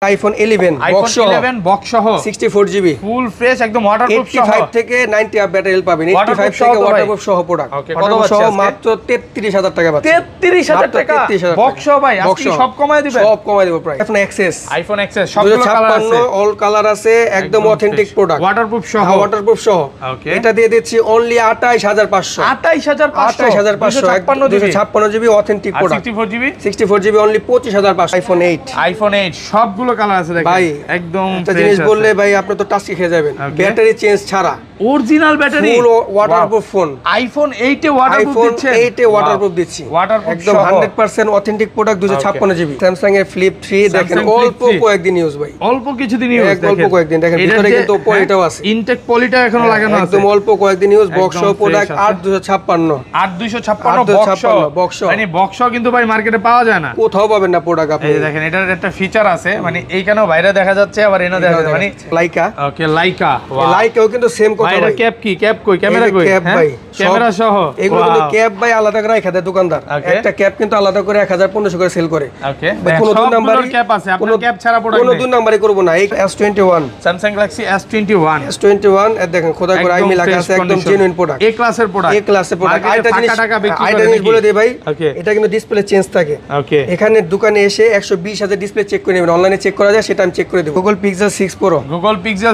IPhone 11 box সহ 64 GB full fresh একদম waterproof সহ 85 থেকে 90 আপ ব্যাটারি হেলথ পাবেন 85 থেকে ওয়াটারপ্রুফ সহ প্রোডাক্ট কত সহ মাত্র 33000 টাকা পাচ্ছেন 33000 টাকা বক্স সহ ভাই আজকে সব কমায় দিবেন সব কমায় দেব প্রাইস আইফোন এক্সএস সবগুলো কালার আছে অল কালার আছে একদম অথেন্টিক প্রোডাক্ট ওয়াটারপ্রুফ সহ এটা দিয়ে দিচ্ছি only 28500 28500 GB authentic product 64 GB only 25500 iPhone 8 সবগুলো কালার আছে দেখেন ভাই একদম একটা জিনিস বললে ভাই আপনি তো টাচ খেয়ে যাবেন ব্যাটারি চেঞ্জ ছাড়া original battery full waterproof phone iPhone 8 এ ওয়াটারপ্রুফ দিচ্ছে 8 এ ওয়াটারপ্রুফ দিচ্ছি একদম 100% অথেন্টিক প্রোডাক্ট 256 জিবি স্যামসাং এর ফ্লিপ 3 দেখেন অল্প কয়েকদিন ইউজ ভাই অল্প কিছুদিন ইউজ দেখেন অল্প কয়েকদিন দেখেন ভিতরে কিন্তু পলিটাও আছে ইনটেক পলিটা এখনো লাগানো আছে একদম অল্প কয়েকদিন ইউজ বক্স প্রোডাক্ট 8256 বক্স মানে বক্স কিন্তু ভাই মার্কেটে পাওয়া যায় না কোথাও পাবেন না প্রোডাক্ট আপনি এই দেখেন এটার একটা ফিচার আছে মানে এইখানেও বাইরে দেখা যাচ্ছে আবার এনো দেখা যাচ্ছে মানে লাইকা ওকে লাইকা লাইকাও কিন্তু সেম কথা ভাই এটা ক্যাপ কই ক্যামেরা কই ক্যামেরা সহ এগুলো কিন্তু ক্যাপ ভাই আলাদা করে রাখা দেয় দোকানদার একটা ক্যাপ কিন্তু আলাদা করে 1500 করে সেল করে ওকে কোনো দুই নাম্বারের ক্যাপ আছে আপনার ক্যাপ ছাড়া প্রোডাক্ট কোনো দুই নাম্বারে করব না এই S21 Samsung Galaxy S21 এর দেখেন খোদা করে আইমি লাগা আছে একদম জেনুইন প্রোডাক্ট এ ক্লাসের প্রোডাক্ট আইটা জিনিস বলে দেই ভাই এটা কিন্তু ডিসপ্লে চেঞ্জ থাকে ওকে এখানে দোকানে এসে 120,000 ডিসপ্লে চেক করে নেবেন অনলাইনে চেক করা যায় সেটা আমি চেক করে দেব Google Pixel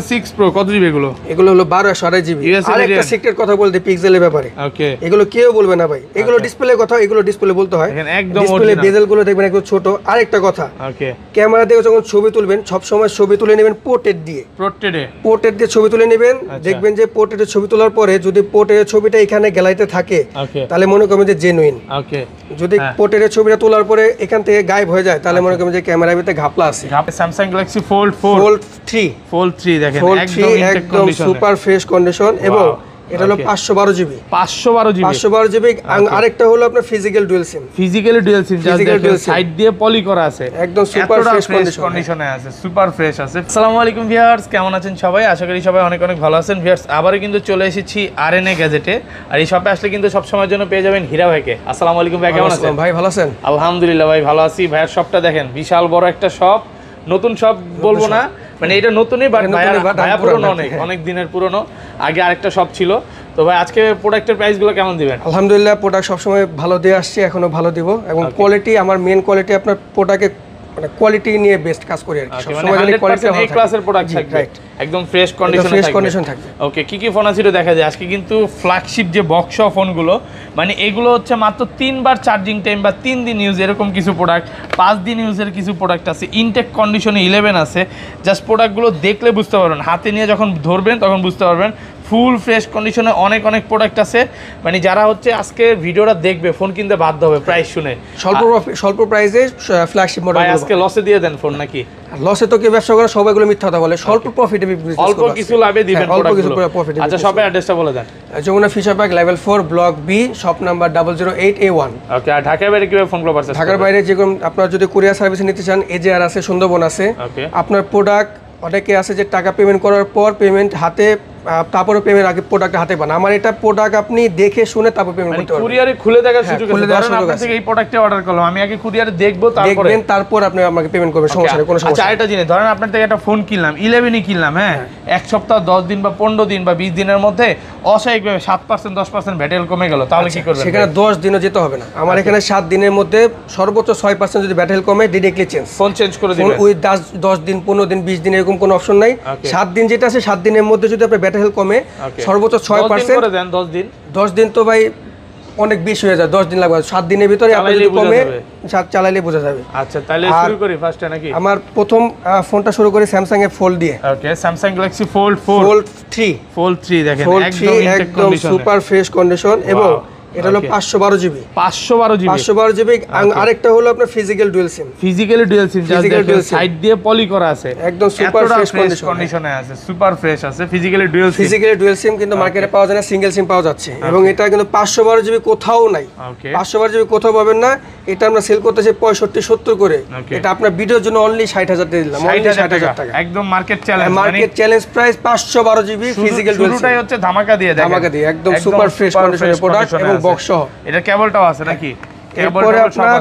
6 Pro কত জিবি এগুলো হলো 1228 জিবি আর একটা সিক্রেট কথা বলতে পিক্সেলের ব্যাপারে ওকে এগুলো কেউ বলবে না ভাই এগুলো ডিসপ্লে কথা এগুলো ডিসপ্লে বলতে হয় একদম ডিসপ্লে বেজেল গুলো দেখবেন একটু ছোট আরেকটা কথা ওকে ক্যামেরা দিয়ে যখন ছবি তুলবেন সব সময় ছবি তুলে নেবেন পোর্ট্রেট দিয়ে ছবি তুলে নেবেন দেখবেন যে পোর্ট্রেটে ছবি তোলার পরে যদি পোর্ট্রেটের ছবিটা এখানে গ্যালারিতে থাকে তাহলে মনে করবেন যে জেনুইন ওকে যদি পোর্ট্রেটের ছবিটা তোলার পরে এখান থেকে গায়েব হয়ে যায় তাহলে মনে করবেন যে ক্যামেরার ভিতরে ঘাপলা আছে Samsung Galaxy Fold 3 দেখেন একদম সুপার ফ্রেশ কন্ডিশন এবং এটা হলো 512 জিবি আরেকটা হলো আপনার ফিজিক্যাল ডুয়াল সিম সাইড দিয়ে পলি করা আছে একদম সুপার ফ্রেশ কন্ডিশনে আছে সুপার ফ্রেশ আছে আসসালামু আলাইকুম ভিউয়ার্স কেমন আছেন সবাই আশা করি সবাই অনেক অনেক ভালো আছেন ভিউয়ার্স আবারো কিন্তু চলে এসেছি আরএনএ গ্যাজেটে আর এই শপে আসলে কিন্তু সব সময়ের জন্য পেয়ে যাবেন হীরা ভাইকে আসসালামু আলাইকুম ভাই কেমন আছেন ভাই ভালো আছেন আলহামদুলিল্লাহ ভাই ভালো আছি ভাইয়ের শপটা দেখেন বিশাল বড় একটা শপ নতুন শপ বলবো না মানে এটা নতুনই বাট ভাইয়া পুরনো অনেক দিনের পুরনো আগে আরেকটা শপ ছিল তো ভাই আজকে প্রোডাক্টের প্রাইসগুলো কেমন দিবেন আলহামদুলিল্লাহ প্রোডাক্ট সবসময় ভালো দিয়ে আসছে এখনো ভালো দিব এবং কোয়ালিটি আমার মেন কোয়ালিটি আপনার প্রোডাক্টে মানে কোয়ালিটি নিয়ে বেস্ট কাজ করি আর কি সবসময় মানে কোয়ালিটি এই ক্লাসের প্রোডাক্ট থাকবে একদম ফ্রেশ কন্ডিশনে থাকবে ওকে কি ফোন আছে এটা দেখা যায় আজকে কিন্তু ফ্ল্যাগশিপ যে বক্স ফোনগুলো মানে এগুলো হচ্ছে মাত্র 3 বার চার্জিং টাইম বা 3 দিন ইউজ এরকম কিছু প্রোডাক্ট 5 দিন ইউজের কিছু প্রোডাক্ট আছে ইনটেক কন্ডিশনে 11 আছে জাস্ট প্রোডাক্টগুলো দেখলে বুঝতে পারবেন হাতে নিয়ে যখন ধরবেন তখন বুঝতে পারবেন ফুল ফ্রেশ কন্ডিশনে অনেক প্রোডাক্ট আছে মানে যারা হচ্ছে আজকে ভিডিওটা দেখবে ফোন কিনতে বাধ্য হবে প্রাইস শুনে স্বল্প প্রাইসে ফ্ল্যাগশিপ মডেল আজকে লসে দিয়ে দেন ফোন নাকি লসে তো কি ব্যবসা করে সবাইগুলো মিথ্যা কথা বলে স্বল্প প্রফিটে বিজনেস অল্প কিছু লাভে দিবেন প্রোডাক্ট আচ্ছা শপের অ্যাড্রেসটা বলে দেন Jamuna future park level 4 block B shop number 008A1 okay আর ঢাকার বাইরে কিভাবে ফোন কল পারছেন ঢাকার বাইরে যেরকম আপনারা যদি কুরিয়ার সার্ভিস নিতে চান এজেআর আছে সুন্দরবন আছে আপনার প্রোডাক্ট অনেকে আছে যে টাকা পেমেন্ট করার পর পেমেন্ট হাতে তারপরে পেমেন্ট আগে প্রোডাক্ট হাতে পান আমার এটা প্রোডাক্ট আপনি দেখে শুনে তারপর পেমেন্ট করতে পারবেন কুরিয়ারে খুলে দেখার সুযোগ আছে ধরেন আপনি থেকে এই প্রোডাক্টে অর্ডার করলাম আমি আগে কুরিয়ারে দেখব তারপর আপনি আমাকে পেমেন্ট করবেন সমস্যা নেই কোনো সমস্যা আচ্ছা এটা জিনিস ধরেন আপনার থেকে একটা ফোন কিনলাম 11 কিনলাম হ্যাঁ এক সপ্তাহ 10 দিন বা 15 দিন বা 20 দিনের মধ্যে অস্বাভাবিকভাবে 7% 10% ভ্যাটেল কমে গেল তাহলে কি করবেন সেখানে 10 দিনও যেতে হবে না আমার এখানে 7 দিনের মধ্যে সর্বোচ্চ 6% যদি ভ্যাটেল কমে ডাইরেক্টলি ফোন চেঞ্জ করে দিবেন ওই 10 দিন 15 দিন 20 দিন এরকম কোনো অপশন নাই 7 দিন যেটা আছে 7 দিনের মধ্যে যদি আপনার ভ্যাটেল কমে সর্বোচ্চ 6% করে দেন 10 দিন তো ভাই অনেক বেশি হয়ে যায় 10 দিন লাগবে 7 দিনের ভিতরে আপনি যদি কমে চালাইলে বোঝা যাবে আচ্ছা তাহলে শুরু করি ফার্স্টে নাকি আমার প্রথম ফোনটা শুরু করি স্যামসাং এর ফোল্ড দিয়ে ওকে Samsung Galaxy Fold 3 দেখেন একদম সুপার ফ্রেশ কন্ডিশন এবং এটা হলো 512 জিবি আরেকটা হলো আপনার ফিজিক্যাল ডুয়াল সিম সাইড দিয়ে পলি করা আছে একদম সুপার ফ্রেশ কন্ডিশনে আছে সুপার ফ্রেশ আছে ফিজিক্যালি ডুয়াল সিম কিন্তু মার্কেটে পাওয়া যায় না সিঙ্গেল সিম পাওয়া যাচ্ছে এবং এটা কিন্তু 512 জিবি কোথাও নাই 512 জিবি কোথাও পাবেন না এটা আমরা সেল করতেছি 65 70 করে এটা আপনার ভিডিওর জন্য অনলি 60000 দিয়ে দিলাম অনলি 60000 টাকা একদম market challenge price 512 GB physical dual SIM শুরুটাই হচ্ছে ধামাকা দিয়ে একদম সুপার ফ্রেশ কন্ডিশনের প্রোডাক্ট এবং বক্স সহ এটা কেবলটাও আছে নাকি এরপরে আপনার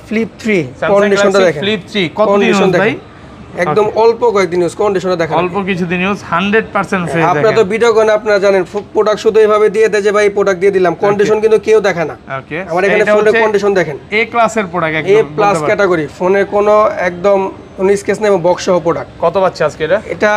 ফ্লিপ 3 কন্ডিশনটা দেখেন ফ্লিপ 3 কত দিন ভাই একদম অল্প কয়েকদিন ইউজ, কন্ডিশনে দেখেন অল্প কিছুদিন ইউজ, 100% ফ্রেশ। আপনারা তো ভিডিও করেন, আপনারা জানেন প্রোডাক্ট শুধু এইভাবে দিয়ে দেয় যে ভাই প্রোডাক্ট দিয়ে দিলাম, কন্ডিশন কিন্তু কেউ দেখে না। ওকে, আমার এখানে ফোনের কন্ডিশন দেখেন, এ ক্লাসের প্রোডাক্ট, এ প্লাস ক্যাটাগরি, ফোনের কোনো একদম স্কেচ নেই এবং বক্স সহ প্রোডাক্ট। কত পাচ্ছে আজকে এটা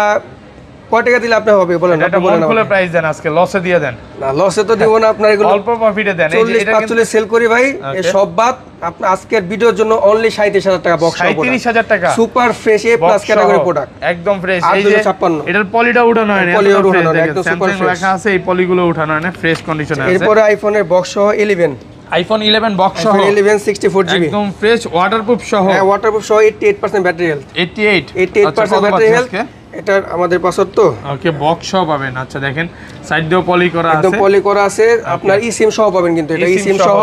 কয় টাকা দিলে আপনি হবে বলেন? এটা মন খুলে প্রাইস দেন, আজকে লসে দিয়ে দেন। না লসে তো দিব না, আপনার এগুলো অল্প প্রফিটে দেন। এই যে এটা কিন্তু 40-45 সেল করি ভাই, এই সব বাদ আপনি আজকের ভিডিওর জন্য অনলি 37,000 টাকা বক্স সহ প্রোডাক্ট, 37,000 টাকা সুপার ফ্রেশ এ প্লাস ক্যাটাগরি প্রোডাক্ট, একদম ফ্রেশ। এই যে 856 এটার পলিটা উঠানো হয় না, পলিটা উঠানো হয় একদম সুপার ফ্রেশ লেখা আছে, এই পলিগুলো উঠানো হয় না, ফ্রেশ কন্ডিশনে আছে। এরপর আইফোনের বক্স সহ 11, আইফোন 11 বক্স সহ 11 64GB একদম ফ্রেশ, ওয়াটারপ্রুফ সহ। হ্যাঁ ওয়াটারপ্রুফ সহ 88% ব্যাটারি হেলথ, 88% ব্যাটারি হেলথ। এটা আমাদের পাসওয়ার্ড তো ওকে, বক্স সহ পাবেন। আচ্ছা দেখেন সাইড দিয়েও পলি করা আছে, একদম পলি করা আছে। আপনার ই-সিম সহ পাবেন, কিন্তু এটা ই-সিম সহ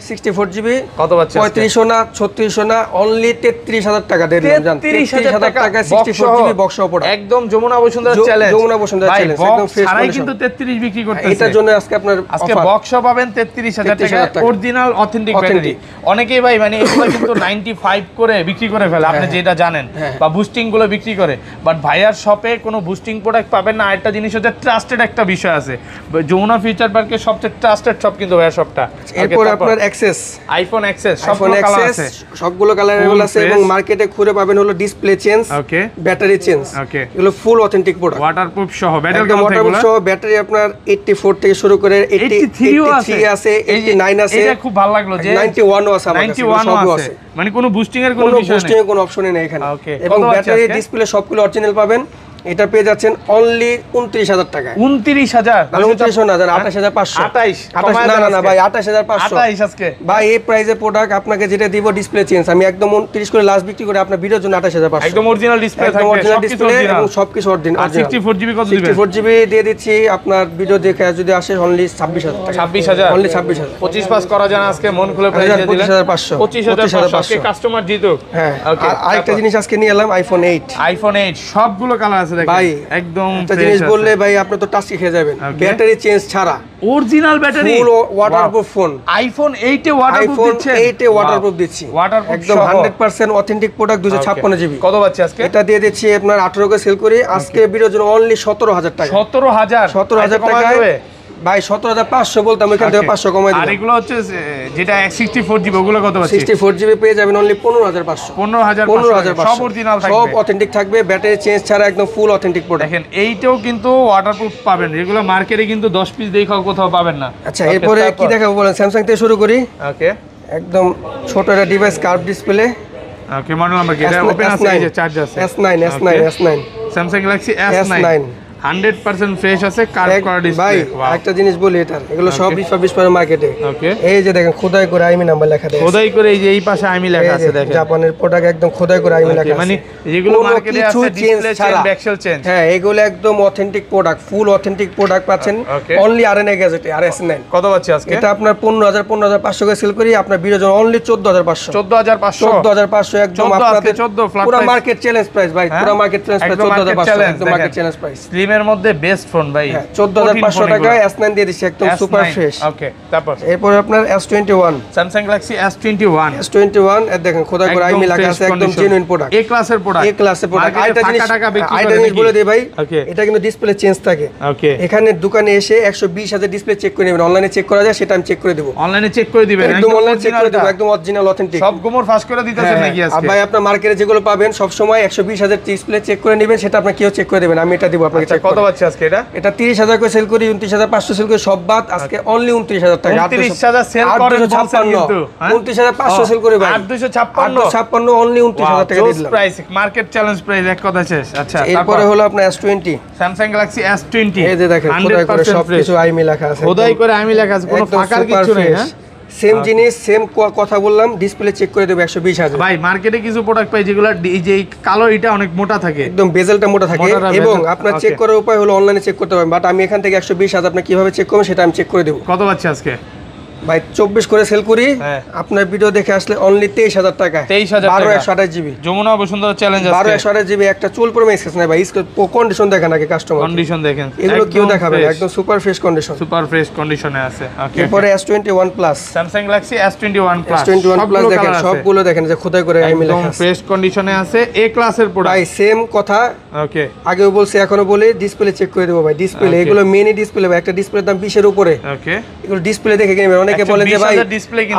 64GB। কত পাচ্ছে? 3500 না 3600 না, অনলি 33,000 টাকা দিয়ে দিলাম জান। 33,000 টাকা 64GB বক্স সহ প্রোডাক্ট, একদম যমুনা বসুন্ধরা চ্যালেঞ্জ, যমুনা বসুন্ধরা চ্যালেঞ্জ, একদম ফ্রেশ সারাই কন্ডিশন। কিন্তু 33 বিক্রি করতেছে। এটার জন্য আজকে আপনার আজকে বক্স সহ পাবেন 33,000 টাকা, অরিজিনাল অথেন্টিক ব্যাটারি। অনেকেই ভাই মানে এগুলো কিন্তু 95 করে বিক্রি করে ফেলে, আপনি যেটা জানেন, বা বুস্টিং গুলো বিক্রি করে, বাট ভাইয়ার শপে কোনো বুস্টিং প্রোডাক্ট পাবেন না। আরেকটা জিনিস হচ্ছে ট্রাস্টেড একটা বিষয় আছে, যমুনা ফিউচার পার্কের সবচেয়ে ট্রাস্টেড শপ কিন্তু ভাইয়ার শপটা। এরপর আপনার অ্যাক্সেস, আইফোন অ্যাক্সেস, সবগুলো কালার আছে, সবগুলো কালারের আছে, এবং মার্কেটে ঘুরে পাবেন হলো ডিসপ্লে চেঞ্জ, ওকে, ব্যাটারি চেঞ্জ, ওকে, এগুলো ফুল অথেন্টিক প্রোডাক্ট, ওয়াটারপ্রুফ সহ। ব্যাটারি ওয়াটারপ্রুফ সহ ব্যাটারি আপনার 84 থেকে শুরু করে 83 আছে, 89 আছে। এটা খুব ভালো লাগলো যে 91 আছে, আমার কাছে 91 আছে, মানে কোনো বুস্টিং এর কোনো বিষয় নেই, বুস্টিং এর কোনো অপশনই নেই এখানে। ওকে, এবং ব্যাটারি ডিসপ্লে সবগুলো অরিজিনাল পাবেন। এটা পেয়ে যাচ্ছেন অনলি 29,000 টাকায়। 29,000 29 না, 28,500। 28 না না না ভাই, 28,500 28 আজকে ভাই। এই প্রাইসে প্রোডাক্ট আপনাকে যেটা দিব ডিসপ্লে চেঞ্জ, আমি একদম 29 করে লাস্ট বিক্রি করে আপনার ভিডিওর জন্য 28,500, একদম অরিজিনাল ডিসপ্লে থাকবে, অরিজিনাল ডিসপ্লে এবং সবকিছু অরিজিনাল। 64GB কত দিবেন? 64GB দিয়ে দিচ্ছি আপনার ভিডিও দেখে যদি আসে অনলি 26,000 টাকা। 26,000 অনলি 26,000। 25 পাস করা যায় না আজকে, মন খুলে প্রাইস দিয়ে দিলেন 25,500। 25,500 আজকে কাস্টমার জিতুক। হ্যাঁ, ওকে, আর আরেকটা জিনিস আজকে নিয়ে এলাম, আইফোন 8। আইফোন 8 সবগুলো কালার আছে দেখেন ভাই, একদম একটা জিনিস বললে ভাই আপনি তো টাচ খেয়ে যাবেন, ব্যাটারি চেঞ্জ ছাড়া অরিজিনাল ব্যাটারি, ফুল ওয়াটারপ্রুফ ফোন। আইফোন 8 এ ওয়াটারপ্রুফ দিচ্ছে, 8 এ ওয়াটারপ্রুফ দিচ্ছি, ওয়াটারপ্রুফ একদম 100% অথেন্টিক প্রোডাক্ট, 256GB। কত পাচ্ছে আজকে? এটা দিয়ে দিচ্ছি আপনার 18 করে সেল করি আজকে ভিডিওর জন্য অনলি 17,000 টাকা। 17,000 টাকায় ভাই, 17,500 বলতাম, এখান থেকে 500 কমাই দিলাম। আর এগুলো হচ্ছে যেটা 64GB, ওগুলো কত পাচ্ছে? 64GB পেয়ে যাবেন অনলি 15,500। 15,500 সব অরিজিনাল থাকবে, সব অথেন্টিক থাকবে, ব্যাটারি চেঞ্জ ছাড়া একদম ফুল অথেন্টিক প্রোডাক্ট। দেখেন এইটাও কিন্তু ওয়াটারপ্রুফ পাবেন, এগুলো মার্কেটে কিন্তু 10 পিস দেখাও কোথাও পাবেন না। আচ্ছা, এরপরে কি দেখাবো বলেন? স্যামসাং থেকে শুরু করি। ওকে, একদম ছোট একটা ডিভাইস, কার্ভ ডিসপ্লে। ওকে, মডেল নাম্বার কি? এটা ওপেন আছে, এই যে চার্জ আছে। S9 Samsung Galaxy S9 100% fresh আছে, কার্ভ করা ডিসপ্লে। ভাই একটা জিনিস বলি, এটা এগুলো সব 20 মার্কেটে। ওকে, এই যে দেখেন খোদাই করে আইমি নাম্বার লেখা আছে, খোদাই করে এই যে এই পাশে আইমি লেখা আছে, দেখেন জাপানের প্রোডাক্ট, একদম খোদাই করে আইমি লেখা আছে, মানে যেগুলো মার্কেটে আছে ডিসপ্লে চেঞ্জ, ব্যাকসেল চেঞ্জ। হ্যাঁ, এগুলো একদম অথেন্টিক প্রোডাক্ট, ফুল অথেন্টিক প্রোডাক্ট পাচ্ছেন অনলি RNA গ্যাজেটে, RS9। কত পাচ্ছে আজকে? এটা আপনার 15,500 করে সেল করি, আপনার ভিডিওর জন্য অনলি 14,500। 14,500 একদম আপনাদের পুরো মার্কেট চ্যালেঞ্জ প্রাইস ভাই, পুরো মার্কেট চ্যালেঞ্জ প্রাইস 14,500, একদম মার্কেট চ্যালেঞ্জ প্রাইস। স্লিমের মধ্যে বেস্ট ফোন ভাই, 14,500 টাকায় S9 দিয়ে দিচ্ছি, একদম সুপার ফ্রেশ। ওকে, তারপর এরপর আপনার S21, স্যামসাং গ্যালাক্সি S21 এর দেখেন খোদাই করে আইমি লেখা আছে, একদম জেনুইন প্রোডাক্ট, এ ক্লাসের প্রোডাক্ট, এ ক্লাসের প্রোডাক্ট। আইটা জিনিস বলে দেই ভাই, এটা কিন্তু ডিসপ্লে চেঞ্জ থাকে। ওকে, এখানে দোকানে এসে 120,000 ডিসপ্লে চেক করে নেবেন, অনলাইনে চেক করা যায়, সেটা আমি চেক করে দেব। অনলাইনে চেক করে দিবেন, একদম অনলাইনে চেক করে দেব, একদম অরিজিনাল অথেন্টিক, সব গোমর ফাঁস করে দিতেছেন নাকি আজকে? ভাই আপনার মার্কেটে যেগুলো পাবেন সব সময় 120,000 ডিসপ্লে চেক করে নেবেন, সেটা আপনি কেউ চেক করে দেবেন, আমি এটা দিব আপনাকে চেক। কত পাচ্ছে আজকে এটা? এটা 30,000 করে সেল করি, 29,500 সেল করি, সব বাদ আজকে অনলি 29,000 টাকা। 29,000 সেল করেন বলছেন কিন্তু 29,500 সেল করি ভাই, 856 অনলি 29,000 টাকা দিয়ে দিলাম। প্রাইস মার্কেট চ্যালেঞ্জ প্রাইস, এক কথা শেষ। আচ্ছা, এরপরে হলো আপনার S20, স্যামসাং গ্যালাক্সি S20, এই যে দেখেন খোদাই করে সবকিছু আইমি লেখা আছে, খোদাই করে আইমি লেখা আছে, কোনো ফাঁকার কিছু নেই। হ্যাঁ, সেম জিনিস, সেম কথা বললাম, ডিসপ্লে চেক করে দেব 120,000। ভাই মার্কেটে কিছু প্রোডাক্ট পাই যেগুলো এই যে কালো এটা অনেক মোটা থাকে, একদম বেজেলটা মোটা থাকে, এবং আপনার চেক করার উপায় হলো অনলাইনে চেক করতে পারবেন, বাট আমি এখান থেকে 120,000 আপনি কিভাবে চেক করবেন সেটা আমি চেক করে দেব। কত পাচ্ছে আজকে? ভাই 24 করে সেল করি, আপনার ভিডিও দেখে আসলে অনলি 23000 টাকা। 23000 টাকা 12 জিবি যমুনা বসুন্ধরা চ্যালেঞ্জ আছে। 12 জিবি একটা চুল পরিমাণ স্কেচ নাই ভাই, কন্ডিশন দেখেন আগে কাস্টমার কন্ডিশন দেখেন, এগুলো কেউ দেখাবে না, একদম super fresh condition, super fresh কন্ডিশনে আছে। ওকে, এরপরে S21 plus, Samsung Galaxy S21 plus, S21 plus দেখেন সবগুলো দেখেন যে খোদাই করে আমি লেখা আছে, একদম ফ্রেশ কন্ডিশনে আছে, এ ক্লাসের প্রোডাক্ট ভাই। সেম কথা ওকে, আগেও বলছি এখনো বলি, ডিসপ্লে চেক করে দেবো ভাই। ডিসপ্লে এগুলো মেনি ডিসপ্লে ভাই, একটা ডিসপ্লের দাম 20 এর উপরে। ওকে, এগুলো ডিসপ্লে দেখে কিনবেন। অনেকে বলে যে ভাই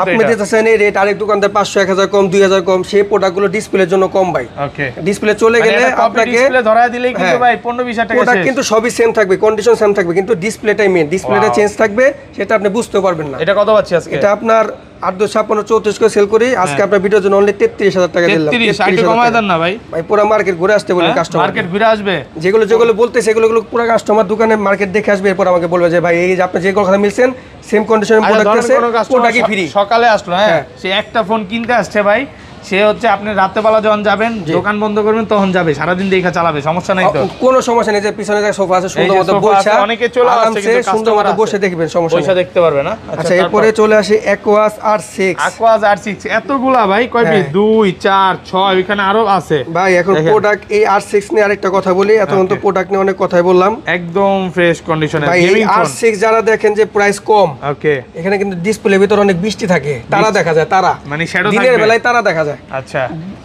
আপনি দিতেছেন এই রেট, আরেক দোকানদার 500 1000 কম 2000 কম, সেই প্রোডাক্টগুলো ডিসপ্লের জন্য কম ভাই। ওকে, ডিসপ্লে চলে গেলে আপনাকে ডিসপ্লে ধরায় দিলেই কিন্তু ভাই 15-20 টাকা প্রোডাক্ট কিন্তু সবই সেম থাকবে, কন্ডিশন সেম থাকবে, কিন্তু ডিসপ্লেটাই মেন, ডিসপ্লেটা চেঞ্জ থাকবে, সেটা আপনি বুঝতে পারবেন না। এটা কত পাচ্ছি আজকে? এটা আপনার 856 করে সেল করি আজকে, আপনার ভিডিওর জন্য অনলি 33000 টাকা দিলাম। 33 কমায় দেন না ভাই। ভাই পুরো মার্কেট ঘুরে আসতে বলেন কাস্টমার, মার্কেট ঘুরে আসবে, যেগুলো বলতেছে সেগুলো পুরো কাস্টমার দোকানে মার্কেট দেখে আসবে, এরপর আমাকে বলবে যে ভাই এই যে আপনি যে কথা মিলছেন সেম কন্ডিশনের প্রোডাক্ট আছে, প্রোডাক্টই ফ্রি। সকালে আসলো, হ্যাঁ, সে একটা ফোন কিনতে আসছে ভাই, সে হচ্ছে আপনি রাত্রেবেলা যখন যাবেন দোকান বন্ধ করবেন তখন যাবে, সারাদিন দেখা চালাবে, সমস্যা নাই তো? কোনো সমস্যা নেই, যে পিছনে যে সোফা আছে সুন্দর মতো বসে অনেকে চলে আসছে কিন্তু সুন্দর মতো বসে দেখবেন, সমস্যা পয়সা দেখতে পারবে না। আচ্ছা, এরপরে চলে আসে Aquas R6। Aquas R6 এতগুলা ভাই, কয় পিস? 2 4 6, এখানে আরো আছে ভাই। এখন প্রোডাক্ট এই R6 নিয়ে আরেকটা কথা বলি, এতক্ষণ তো প্রোডাক্ট নিয়ে অনেক কথাই বললাম, একদম ফ্রেশ কন্ডিশনে ভাই। এই R6 যারা দেখেন যে প্রাইস কম, ওকে, এখানে কিন্তু ডিসপ্লের ভিতর অনেক বৃষ্টি থাকে, তারা দেখা যায়, তারা মানে শ্যাডো থাকে, দিনের বেলায় তারা দেখা যায়। আচ্ছা,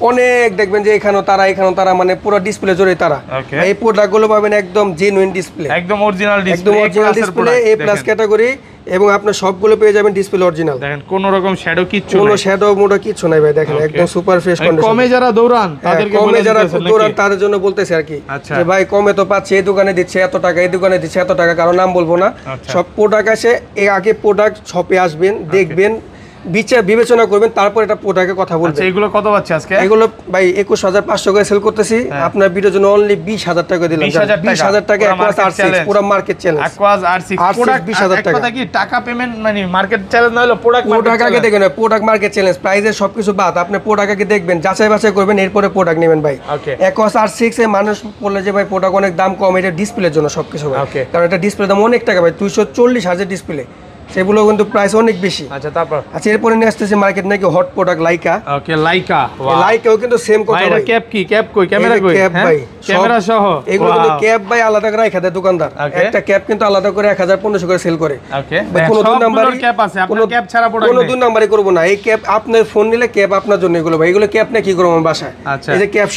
অনেক দেখবেন যে এখানেও তারা মানে পুরো ডিসপ্লে জুড়ে তারা। এই প্রোডাক্টগুলো পাবেন একদম জেনুইন ডিসপ্লে, একদম অরিজিনাল ডিসপ্লে, একদম অরিজিনাল ডিসপ্লে, A+ ক্যাটাগরি, এবং আপনি সবগুলো পেয়ে যাবেন ডিসপ্লে অরিজিনাল। দেখেন কোনো রকম শ্যাডো কিচ্ছু নাই, কোনো শ্যাডো মোডো কিচ্ছু নাই ভাই, দেখেন একদম সুপার ফ্রেশ কন্ডিশন। কমে যারা দৌড়ান তাদেরকে বলে কমে যারা দিতেছেন দৌড়ান তাদের জন্য বলতেছি আর কি, যে ভাই কমে তো পাচ্ছি, এই দোকানে দিচ্ছে এত টাকা, এই দোকানে দিচ্ছে এত টাকা, কারণ নাম বলবো না। সব প্রোডাক্ট আসে, এর আগে প্রোডাক্ট শপে আসবেন, দেখবেন, বিবেচনা করবেন, তারপর এটা প্রোডাক্টের কথা বলবেন। আচ্ছা, এগুলো কত পাচ্ছে আজকে? এগুলো ভাই 21500 করে সেল করতেছি, আপনার ভিডিওর জন্য অনলি 20000 টাকা দিলাম। 20000 টাকা Aquas R6 পুরো market challenge. Aquas R6 product 20000 টাকা। কথা কি টাকা পেমেন্ট মানে মার্কেট চ্যালেঞ্জ না হলো প্রোডাক্ট আগে দেখেন, প্রোডাক্ট মার্কেট চ্যালেঞ্জ, প্রাইসের সবকিছু বাদ, আপনি প্রোডাক্ট আগে দেখবেন, যাচাই বাছাই করবেন, এরপরে প্রোডাক্ট নেবেন ভাই। Aquas R6 এ মানুষ বলে যে ভাই প্রোডাক্ট অনেক দাম কম, এটা ডিসপ্লের জন্য সবকিছু ভাই, কারণ এটা ডিসপ্লের দাম অনেক টাকা ভাই, 240,000 ডিসপ্লে, সেগুলো কিন্তু প্রাইস অনেক বেশি। আচ্ছা, তারপর এরপরে নিয়ে আসতেছে মার্কেট নাকি হট প্রোডাক্ট লাইকা। ওকে, লাইকাও কিন্তু সেম কথা ভাই। ক্যাপ কি? ক্যাপ কই? ক্যামেরা কই? ক্যাপ ভাই, ক্যামেরা সহ এগুলো কিন্তু ক্যাপ ভাই আলাদা করে রাখা দেয় দোকানদার, একটা ক্যাপ কিন্তু আলাদা করে 1500 করে সেল করে। ওকে, কোনো দুই নাম্বারই ক্যাপ আছে, আপনার ক্যাপ ছাড়া প্রোডাক্ট কোনো দুই নাম্বারই করব না। এই ক্যাপ আপনার ফোন নিলে ক্যাপ আপনার জন্য, এগুলো ভাই এগুলো ক্যাপ না কি করব আমার বাসায়। আচ্ছা, এই যে ক্যাপ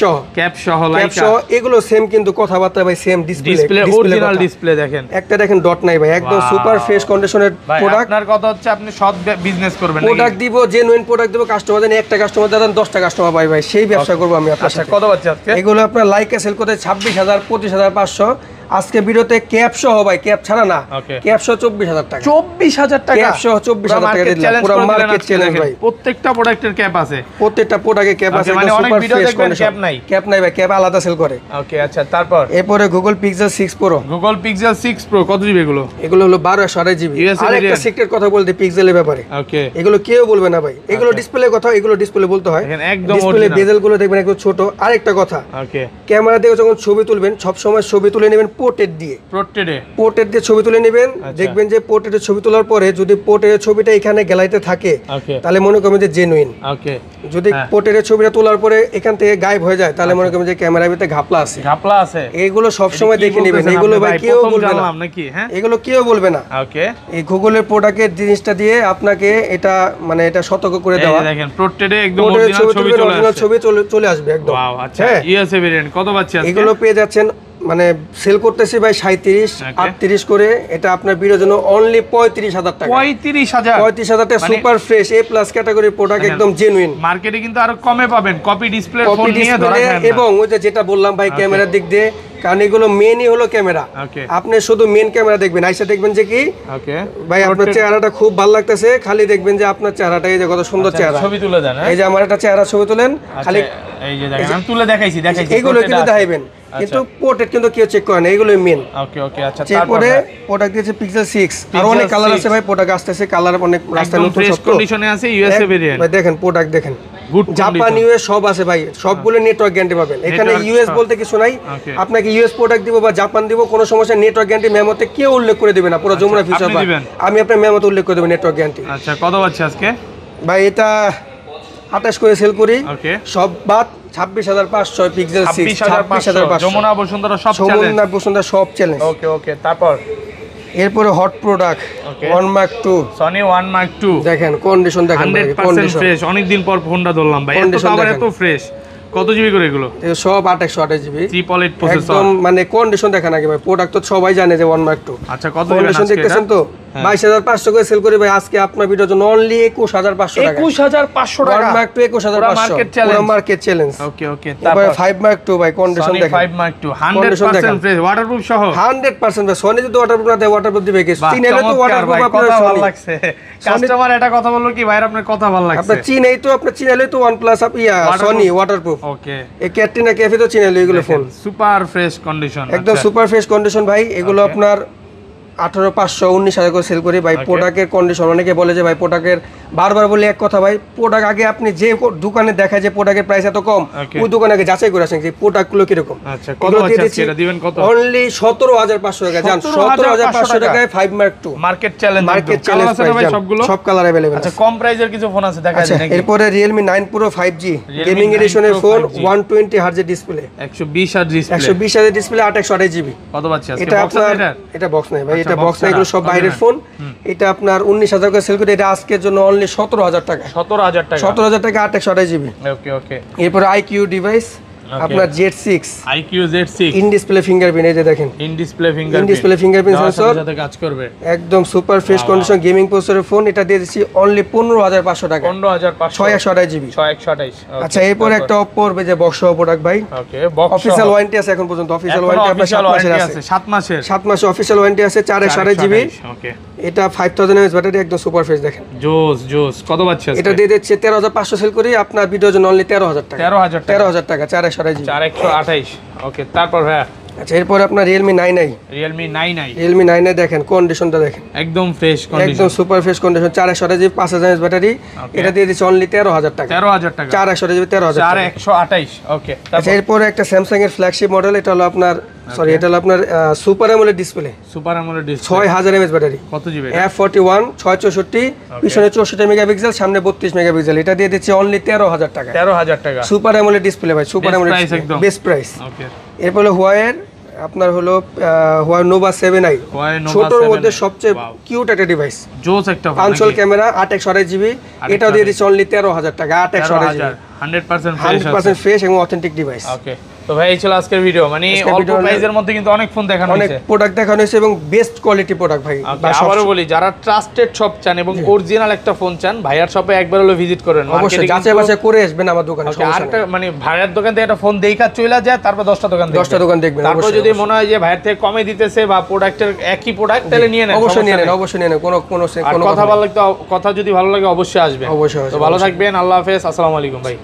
সহ লাইকা এগুলো সেম, কিন্তু কথাবার্তা ভাই সেম, ডিসপ্লে অরিজিনাল ডিসপ্লে দেখেন, একটা দেখেন ডট নাই ভাই, একদম সুপার ফ্রেশ কন্ডিশনের প্রোডাক্ট। আপনার কথা হচ্ছে আপনি সৎ বিজনেস করবেন, প্রোডাক্ট দিব, জেনুইন প্রোডাক্ট দিব, কাস্টমার দেন, একটা কাস্টমার দেন 10টা কাস্টমার পাই ভাই, সেই ব্যবসা করব আমি আপনার সাথে। কত পাচ্ছি আজকে? এগুলো আপনার লাইকা সেল করতে 26000 25500, আজকে ভিডিওতে ক্যাপ সহ ভাই, ক্যাপ ছাড়া না, ক্যাপ সহ 24000 টাকা। 24000 টাকা ক্যাপ সহ 24000 টাকা দিলাম, পুরো মার্কেট চ্যালেঞ্জ ভাই। প্রত্যেকটা প্রোডাক্টের ক্যাপ আছে, প্রত্যেকটা প্রোডাক্টে ক্যাপ আছে, মানে অনেক ভিডিও দেখবেন ক্যাপ নাই, ক্যাপ নাই ভাই, ক্যাপ আলাদা সেল করে। ওকে, আচ্ছা, তারপর এরপরে Google Pixel 6 Pro। Google Pixel 6 Pro কত জিবি এগুলো? এগুলো হলো 1228 জিবি। আর একটা সিক্রেট কথা বলতে পিক্সেলের ব্যাপারে, ওকে, এগুলো কেউ বলবে না ভাই, এগুলো ডিসপ্লে কথা, এগুলো ডিসপ্লে বলতে হয়, একদম ডিসপ্লে বেজেল গুলো দেখবেন একটু ছোট। আরেকটা কথা, ওকে, ক্যামেরা দিয়ে যখন ছবি তুলবেন সব সময় ছবি তুলে নেবেন পোর্ট্রেট দিয়ে, পোর্ট্রেট দিয়ে ছবি তুলে নেবেন। দেখবেন যে পোর্ট্রেটের ছবি তোলার পরে যদি পোর্ট্রেটের ছবিটা এখানে গ্যালারিতে থাকে তাহলে মনে করবেন যে জেনুইন। ওকে, যদি পোর্ট্রেটের ছবিটা তোলার পরে এখান থেকে গায়েব হয়ে যায় তাহলে মনে করবেন যে ক্যামেরার ভিতরে ঘাপলা আছে। এগুলো সব সময় দেখে নেবেন, এগুলো ভাই কেউ বলবে না, এগুলো কেউ বলবে না। ওকে, এই গুগলের প্রোডাক্টের জিনিসটা দিয়ে আপনাকে এটা মানে এটা সতর্ক করে দেওয়া, দেখেন পোর্ট্রেটে একদম অরিজিনাল ছবি চলে আসবে একদম। ওয়াও, আচ্ছা, ইউএসএ ভেরিয়েন্ট কত পাচ্ছেন আজকে? এগুলো পেয়ে যাচ্ছেন মানে সেল করতেছি ভাই 37 38 করে, এটা আপনার ভিডিওর জন্য অনলি 35000 টাকা। 35000 টাকা সুপার ফ্রেশ A+ ক্যাটাগরির প্রোডাক্ট, একদম জেনুইন। মার্কেটে কিন্তু আরো কমে পাবেন, কপি ডিসপ্লে ফোন নিয়ে ধরা যায় না। এবং ওই যে যেটা বললাম ভাই ক্যামেরার দিক দিয়ে, কারণ এগুলো মেনই হলো ক্যামেরা, আপনি শুধু মেন ক্যামেরা দেখবেন, আইসা দেখবেন যে কি ভাই আপনার চেহারাটা খুব ভালো লাগতেছে, খালি দেখবেন যে আপনার চেহারাটা এই যে কত সুন্দর চেহারা, ছবি তুলে দেন, এই যে আমার একটা চেহারা ছবি তুলেন, খালি এই যে দেখেন আমি তুলে দেখাইছি এগুলো কিন্তু দেখাইবেন, কিন্তু পোর্ট্রেট কিন্তু কেউ চেক করে না, এগুলোই মেন। ওকে, ওকে, আচ্ছা, তারপরে প্রোডাক্ট দিয়েছে Pixel 6, আর অনেক কালার আছে ভাই, প্রোডাক্ট আসতেছে, কালার অনেক রাস্তায় নতুন সব কন্ডিশনে আছে, ইউএসএ ভেরিয়েন্ট ভাই। দেখেন প্রোডাক্ট দেখেন, গুড জাপান ইউএস সব আছে ভাই, সবগুলো নেটওয়ার্ক গ্যারান্টি পাবেন। এখানে ইউএস বলতে কিছু নাই, আপনাকে ইউএস প্রোডাক্ট দিব বা জাপান দিব, কোনো সমস্যা। নেটওয়ার্ক গ্যারান্টি মেমোতে কেউ উল্লেখ করে দিবে না, পুরো যমুনা ফিচার আমি আপনার মেমোতে উল্লেখ করে দেব নেটওয়ার্ক গ্যারান্টি। আচ্ছা কত পাচ্ছি আজকে ভাই? এটা 28 করে সেল করি, সব বাদ 26,500 পিক্সেল 6, 26,500 যমুনা বসুন্ধরা সব চ্যালেঞ্জ, যমুনা বসুন্ধরা সব চ্যালেঞ্জ। ওকে ওকে। তারপর এরপরে hot product 1 Mark II, Sony 1 Mark II দেখেন কন্ডিশন দেখেন, 100% ফ্রেশ। অনেক দিন পর ফোনটা ধরলাম ভাই, এত ফ্রেশ। কত জিবি করে এগুলো? সব 2828 জিবি, ট্রিপল 8 প্রসেসর। একদম মানে কন্ডিশন দেখেন আগে ভাই, প্রোডাক্ট তো সবাই জানে যে 1 Mark II। আচ্ছা কত কন্ডিশন দেখতেছেন তো? 22,500 করে সেল করি ভাই আজকে আপনার ভিডিওর জন্য, অনলি 21,500 টাকা। 21,500 টাকা 1 Mark II 21,500, পুরো মার্কেট চ্যালেঞ্জ। ওকে ওকে। তারপর 5 Mark II ভাই, কন্ডিশন দেখেন 5 Mark II 100% ফ্রেশ, ওয়াটারপ্রুফ সহ 100%। ভাই সোনি যদি ওয়াটারপ্রুফ না দেয়, ওয়াটারপ্রুফ দিবে কি? চীন এলে তো ওয়াটারপ্রুফ আপনার কথা ভালো সোনি। লাগছে, কাস্টমার এটা কথা বললো কি ভাই আপনার কথা ভালো লাগছে। আপনার চীন এই তো, আপনার চীন এলে তো OnePlus সোনি ওয়াটারপ্রুফ। ওকে। এই ক্যাটরিনা ক্যাফে তো চীন এলে এগুলো ফোন সুপার ফ্রেশ কন্ডিশন, একদম সুপার ফ্রেশ কন্ডিশন ভাই। এগুলো আপনার 18,500 19,000 করে সেল করি ভাই। প্রোডাক্টের কন্ডিশন, অনেকে বলে যে ভাই প্রোডাক্টের, বারবার বলি এক কথা ভাই, প্রোডাক্ট আগে আপনি যে দোকানে দেখায় যে প্রোডাক্টের প্রাইস এত কম, ওই দোকানে আগে যাচাই করে আসেন যে প্রোডাক্টগুলো কিরকম। আচ্ছা কত আছে এটা দিবেন? কত? অনলি 17,500 টাকা। জান 17,500 টাকায় 5 Mark II market challenge, market challenge ভাই সবগুলো, সব কালার अवेलेबल আছে। আচ্ছা কম প্রাইসের কিছু ফোন আছে দেখা যায় নাকি? এরপরে Realme 9 Pro 5G গেমিং এডিশনের phone, 120 Hz display, 120 Hz display, 120 Hz display, 2828 GB. কত পাচ্ছি আজকে? এটা আপনার, এটা বক্স নাই ভাই, এটা বক্স নাই, এগুলো সব বাইরের ফোন। এটা আপনার 19,000 করে সেল করে, এটা আজকের জন্য অনলি 17,000 টাকা। 17,000 টাকা, 17,000 টাকা 2828 জিবি। ওকে ওকে। এরপর IQ ডিভাইস আপনার Z6, IQ Z6 in display fingerprint, এই যে দেখেন in display fingerprint, in display fingerprint sensor, সাথে কাজ করবে, একদম সুপার ফ্রেশ কন্ডিশন গেমিং প্রসেসরের ফোন। এটা দিয়ে দিচ্ছি অনলি 15,500 টাকা, 15,500, 6128 জিবি, 6128। আচ্ছা এরপর একটা Oppo এর যে বক্স প্রোডাক্ট ভাই, ওকে বক্স অফিশিয়াল ওয়ারেন্টি আছে এখন পর্যন্ত, অফিশিয়াল ওয়ারেন্টি আপনার 7 মাসের আছে, 7 মাসের, 7 মাসের অফিশিয়াল ওয়ারেন্টি আছে, 428 জিবি। ওকে। এটা 5000 mAh ব্যাটারি, একদম সুপার ফ্রেশ দেখেন, জোস জোস। কত পাচ্ছি আজকে? এটা দিয়ে দিচ্ছে 13,500 সেল করি আপনার ভিডিওর জন্য অনলি 13,000 টাকা, 13,000 টাকা, 428 জিবি, 4128। ওকে। তারপর ভাইয়া আচ্ছা এরপর আপনার Realme 9i, Realme 9i, Realme 9i দেখেন কন্ডিশনটা দেখেন, একদম ফ্রেশ কন্ডিশন, একদম super fresh condition, 428 GB, 5000 mAh battery. এটা দিয়ে দিচ্ছে অনলি 13,000 টাকা, 13,000 টাকা, 428 জিবি, 13,000 টাকা, 4128। ওকে। আচ্ছা এরপরে একটা স্যামসাং এর ফ্ল্যাগশিপ মডেল, এটা হলো আপনার সরি, এটা হলো আপনার super AMOLED display, super AMOLED display, 6000 mAh battery, কত জিবি? F41 664, পিছনে 64 মেগাপিক্সেল, সামনে 32 মেগাপিক্সেল। এটা দিয়ে দিচ্ছে অনলি 13,000 টাকা, 13,000 টাকা, সুপার অ্যামোলেড ডিসপ্লে ভাই, সুপার অ্যামোলেড বেস্ট প্রাইস। ওকে। এরপর হলো হুয়াওয়ের আপনার হলো হুয়াওয়ে নোভা 7i, ছোটর মধ্যে সবচেয়ে কিউট একটা ডিভাইস, জোস একটা ফোন, পাঁচশোল ক্যামেরা, 828 জিবি। এটাও দিয়ে দিচ্ছে অনলি 13,000 টাকা, 828 জিবি, 100% ফ্রেশ এবং অথেন্টিক ডিভাইস। ওকে। তো ভাই এই ছিল আজকের ভিডিও, মানে অল্প প্রাইসের মধ্যে কিন্তু অনেক ফোন দেখানো হয়েছে, অনেক প্রোডাক্ট দেখানো হয়েছে এবং বেস্ট কোয়ালিটি প্রোডাক্ট ভাই। আবারও বলি, যারা ট্রাস্টেড শপ চান এবং অরিজিনাল একটা ফোন চান, ভাইয়ার শপে একবার হলো ভিজিট করেন, অবশ্যই যাচাই বাছাই করে আসবেন আমার দোকানে। আরেকটা মানে ভাইয়ার দোকান থেকে একটা ফোন দেখা চলে যায়, তারপর 10টা দোকান দেখবেন, তারপর যদি মনে হয় যে ভাইয়ার থেকে কমে দিতেছে বা প্রোডাক্টের একই প্রোডাক্ট, তাহলে নিয়ে নেন, অবশ্যই নিয়ে নেন, অবশ্যই নিয়ে নেন, কোনো কথা ভালো লাগতো, কথা যদি ভালো লাগে অবশ্যই আসবেন। তো ভালো থাকবেন, আল্লাহ হাফেজ, আসসালামু আলাইকুম ভাই।